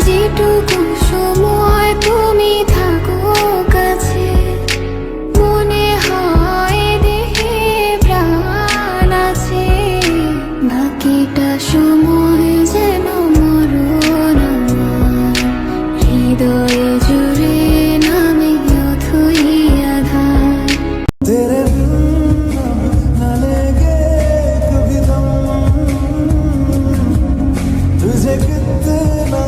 যেটুকু সময় তুমি থাকো কাছে, মনে হয় দেহে প্রাণ আছে। বাকিটা সময় যেন মরণ আমার, হৃদয়ে জুড়ে নামে অথই আধার। तेरे बिन न लेंगे कभी दम, तुझे कितना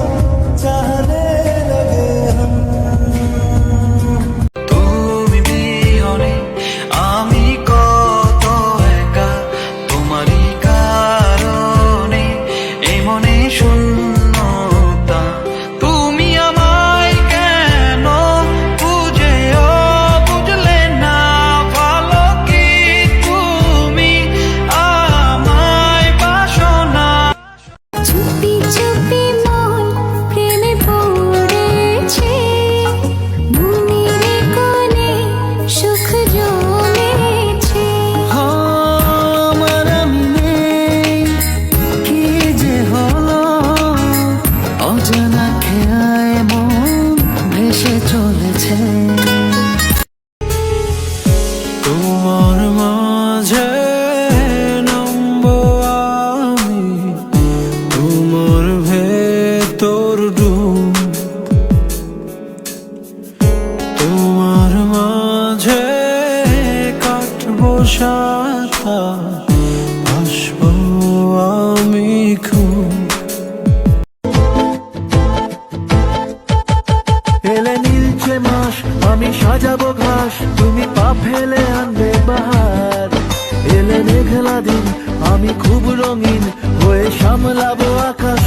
चाहने लगे हम। তুমি বিহনে আমি কত একা, তোমারই কারণে এই মনে শূন্যতা। তুমি আমায় কেন বুঝেও বুঝলে না, ভালো কি তুমি আমায় বাসো না। চুপি চুপি মন প্রেমে পড়েছে, মনের কোণে সুখ জমেছে। আমার আমি নেই, কি যে হলো, অজানা খেয়ায় মন ভেসে চলেছে। তোমার মাঝে নামবো আমি, তোমার ভেতর ডুব, তোমার মাঝে কাটবো সাঁতার, আসবো আমি খুব। এলে নীলচে মাস, আমি সাজাবো ঘাস, তুমি পা ফেলে আনবে বাহার। এলে মেঘলা দিন, আমি খুব রঙিন হয়ে সামলাবো আকাশ।